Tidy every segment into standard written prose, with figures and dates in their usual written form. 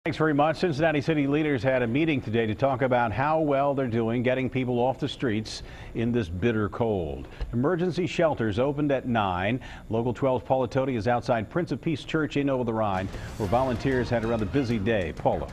Thanks very much. Cincinnati city leaders had a meeting today to talk about how well they're doing getting people off the streets in this bitter cold. Emergency shelters opened at 9. Local 12's Paula Toti is outside Prince of Peace Church in Over the Rhine, where volunteers had a rather busy day. Paula.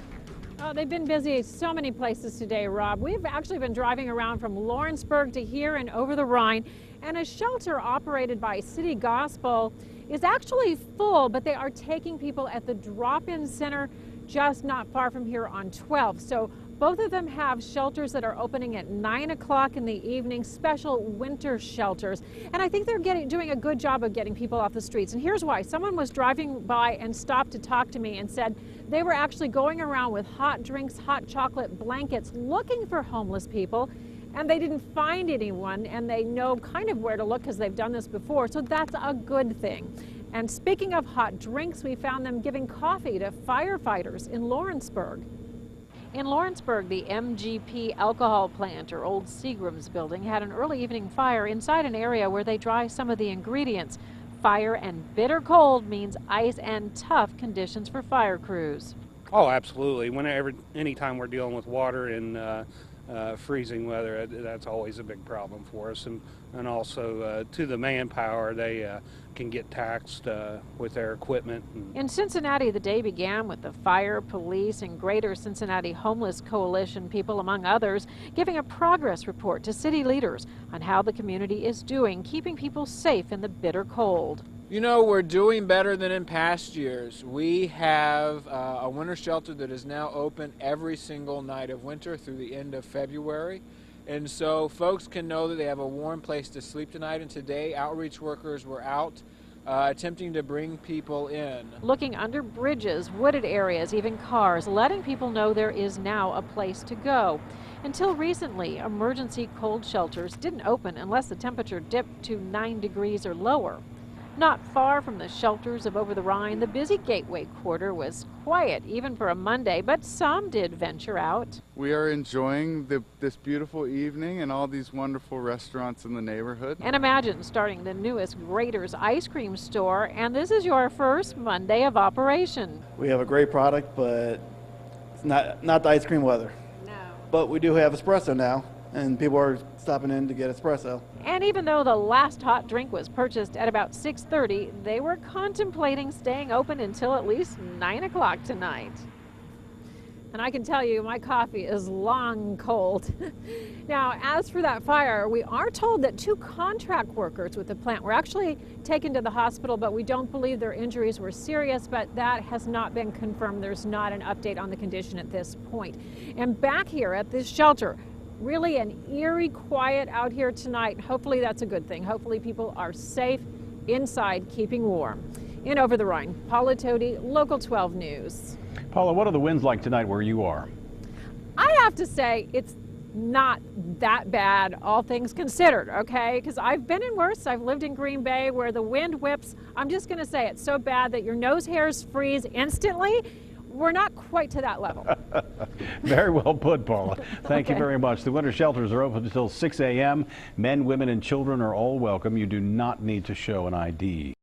Oh, they've been busy so many places today, Rob. We've actually been driving around from Lawrenceburg to here and Over the Rhine, and a shelter operated by City Gospel is actually full, but they are taking people at the drop-in center just not far from here on 12. So both of them have shelters that are opening at 9 o'clock in the evening, special winter shelters. And I think they're doing a good job of getting people off the streets. And here's why. Someone was driving by and stopped to talk to me and said they were actually going around with hot drinks, hot chocolate, blankets, looking for homeless people. And they didn't find anyone, and they know kind of where to look because they've done this before. So that's a good thing. And speaking of hot drinks, we found them giving coffee to firefighters in Lawrenceburg. In Lawrenceburg, the MGP alcohol plant, or old Seagrams building, had an early evening fire inside an area where they dry some of the ingredients. Fire and bitter cold means ice and tough conditions for fire crews. Oh, absolutely. Anytime we're dealing with water in freezing weather, that's always a big problem for us. And also to the manpower, they can get taxed with their equipment. In Cincinnati, the day began with the fire, police, and Greater Cincinnati Homeless Coalition people, among others, giving a progress report to city leaders on how the community is doing, keeping people safe in the bitter cold. You know, we're doing better than in past years. We have a winter shelter that is now open every single night of winter through the end of February. And so folks can know that they have a warm place to sleep tonight. And today, outreach workers were out attempting to bring people in. Looking under bridges, wooded areas, even cars, letting people know there is now a place to go. Until recently, emergency cold shelters didn't open unless the temperature dipped to 9 degrees or lower. Not far from the shelters of Over the Rhine, the busy Gateway Quarter was quiet, even for a Monday, but some did venture out. We are enjoying this beautiful evening and all these wonderful restaurants in the neighborhood. And imagine starting the newest Graeter's ice cream store, and this is your first Monday of operation. We have a great product, but it's not the ice cream weather. No. But we do have espresso now, and people are stopping in to get espresso. And even though the last hot drink was purchased at about 6:30, they were contemplating staying open until at least 9 o'clock tonight. And I can tell you, my coffee is long cold. Now, as for that fire, we are told that 2 contract workers with the plant were actually taken to the hospital, but we don't believe their injuries were serious, but that has not been confirmed. There's not an update on the condition at this point. And back here at this shelter, really an eerie quiet out here tonight. Hopefully that's a good thing. Hopefully people are safe inside, keeping warm. In Over the Rhine, Paula Toti, Local 12 News. Paula, what are the winds like tonight where you are? I have to say it's not that bad, all things considered, okay? Because I've been in worse. I've lived in Green Bay where the wind whips. I'm just going to say it's so bad that your nose hairs freeze instantly. We're not quite to that level. Very well put, Paula. Thank you Okay. very much. The winter shelters are open until 6 a.m. Men, women, and children are all welcome. You do not need to show an ID.